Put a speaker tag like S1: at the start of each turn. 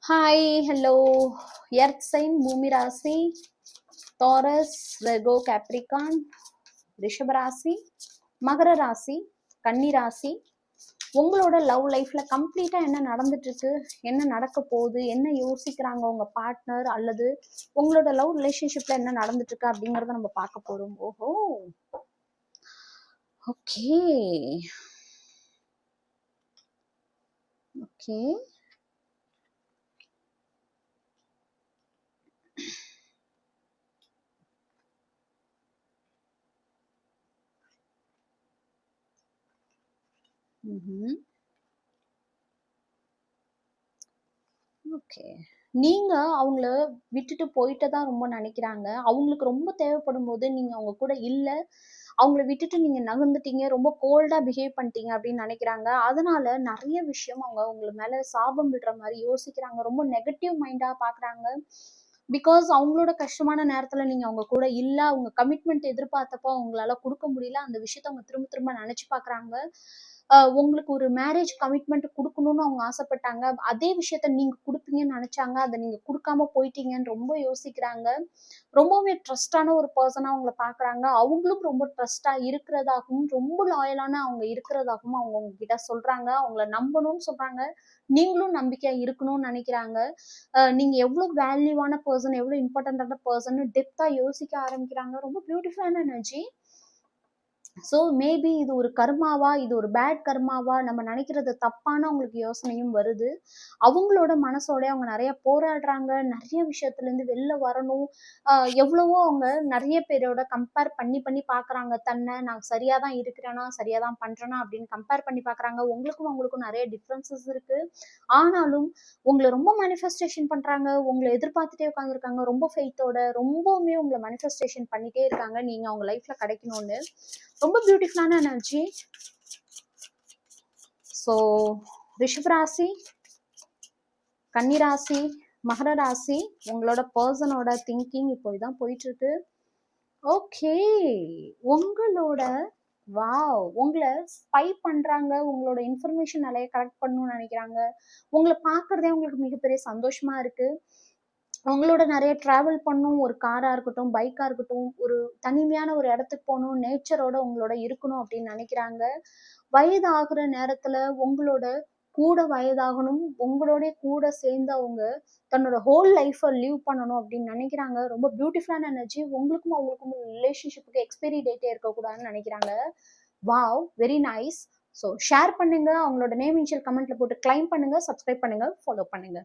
S1: Hi, hello. Earth sign பூமி ராசி, Taurus, வெர்கோ, Capricorn, ரிஷப ராசி, மகர ராசி, கன்னி ராசி. உங்களோட லவ் லைஃப்ல கம்ப்ளீட்டா என்ன நடந்துட்டு இருக்கு, என்ன நடக்க போகுது, என்ன யோசிக்கிறாங்க உங்க பார்ட்னர், அல்லது உங்களோட லவ் ரிலேஷன்ஷிப்ல என்ன நடந்துட்டு இருக்கு அப்படிங்கறத நம்ம பார்க்க போறோம். ஓஹோ, ஓகே ஓகே. ஓகே. நீங்க அவங்கள விட்டுட்டு போயிட்டு தான் ரொம்ப நினைக்கிறாங்க. அவங்களுக்கு ரொம்ப தேவைப்படும்போது நீங்க அவங்க கூட இல்ல. அவங்கள விட்டுட்டு நீங்க நகர்ந்துட்டீங்க. ரொம்ப கோல்டா பிஹேவ் பண்ணிட்டீங்க அப்படின்னு நினைக்கிறாங்க. அதனால நெறைய விஷயம் அவங்க உங்க மேல சாபம் விடுற மாரி யோசிக்கிறாங்க. ரொம்ப நெகட்டிவ் மைண்டா பார்க்குறாங்க. பிகாஸ் அவங்களோட கஷ்டமான நேரத்துல நீங்க அவங்க கூட இல்ல. அவங்க கமிட்மெண்ட் எதிர்பார்த்தப்போ அவங்களால குடுக்க முடியல. அந்த விஷயத்த அவங்க திரும்ப திரும்ப நெனச்சு பார்க்குறாங்க. உங்களுக்கு ஒரு மேரேஜ் கமிட்மெண்ட் குடுக்கணும்னு அவங்க ஆசைப்பட்டாங்க. அதே விஷயத்த நீங்க குடுப்பீங்கன்னு நெனச்சாங்க. அத நீங்க குடுக்காம போயிட்டீங்கன்னு ரொம்ப யோசிக்கிறாங்க. ரொம்பவே ட்ரஸ்டான ஒரு பெர்சனா உங்கள பார்க்குறாங்க. அவங்களும் ரொம்ப ட்ரஸ்ட்டா இருக்கிறதாகவும், ரொம்ப லாயலான அவங்க இருக்கிறதாகவும் அவங்க உங்ககிட்ட சொல்றாங்க. அவங்கள நம்பணும்னு சொல்றாங்க. நீங்களும் நம்பிக்கையா இருக்கணும்னு நெனைக்கிறாங்க. நீங்க எவ்ளோ வேல்யூவான பெர்சன், எவ்ளோ இம்பார்ட்டன்ட்டான பெர்சன்னு டெப்த்தா யோசிக்க ஆரம்பிக்கிறாங்க. ரொம்ப பியூட்டிஃபுல்லான எனர்ஜி. ஸோ மேபி இது ஒரு கர்மாவா, இது ஒரு பேட் கர்மாவா, நம்ம நினைக்கிறது தப்பான அவங்களுக்கு யோசனையும் வருது. அவங்களோட மனசோட அவங்க நெறைய போராடுறாங்க. நெறைய விஷயத்துலேருந்து வெளில வரணும். எவ்வளவோ அவங்க நெறைய பேரோட கம்பேர் பண்ணி பண்ணி பார்க்குறாங்க. தன்னை நான் சரியா தான் இருக்கிறேனா, சரியா தான் பண்றேனா அப்படின்னு கம்பேர் பண்ணி பார்க்குறாங்க. உங்களுக்கும் அவங்களுக்கும் நெறைய டிஃப்ரென்சஸ் இருக்கு. ஆனாலும் உங்கள ரொம்ப மேனிஃபெஸ்டேஷன் பண்றாங்க. உங்கள எதிர்பார்த்துட்டே உட்கார்ந்துருக்காங்க. ரொம்ப ஃபெய்த்தோட ரொம்பவுமே உங்கள மேனிஃபெஸ்டேஷன் பண்ணிட்டே இருக்காங்க. நீங்க அவங்க லைஃப்ல கிடைக்கணும்னு. ரொம்ப பியூட்டிஃபுல்லான எனர்ஜி. ஸோ ரிஷப ராசி, கன்னி ராசி, மகர ராசி, உங்களோட பர்சனோட திங்கிங் இப்போ இதான் போயிட்டு இருக்கு. ஓகே, உங்களோட வாவ், உங்களை ஸ்பை பண்றாங்க. உங்களோட இன்ஃபர்மேஷன் நிறைய கலெக்ட் பண்ணணும்னு நினைக்கிறாங்க. உங்களை பார்க்கறதே உங்களுக்கு மிகப்பெரிய சந்தோஷமா இருக்கு. உங்களோட நிறைய டிராவல் பண்ணணும். ஒரு காரா இருக்கட்டும், பைக்கா இருக்கட்டும், ஒரு தனிமையான ஒரு இடத்துக்கு போகணும், நேச்சரோட உங்களோட இருக்கணும் அப்படின்னு நினைக்கிறாங்க. வயது ஆகுற நேரத்துல உங்களோட கூட வயதாகணும், உங்களோட கூட சேர்ந்து அவங்க தன்னோட ஹோல் லைஃப்பை லீவ் பண்ணணும் அப்படின்னு நினைக்கிறாங்க. ரொம்ப பியூட்டிஃபுல்லான எனர்ஜி. உங்களுக்கும் அவங்களுக்கும் ரிலேஷன்ஷிப்புக்கு எக்ஸ்பைரி டேட்டே இருக்கக்கூடாதுன்னு நினைக்கிறாங்க. Wow, very nice. So share பண்ணுங்க. அவங்களோட நேம் இனிஷியல் கமெண்ட்ல போட்டு கிளைம் பண்ணுங்க, சப்ஸ்கிரைப் பண்ணுங்க, ஃபாலோ பண்ணுங்க.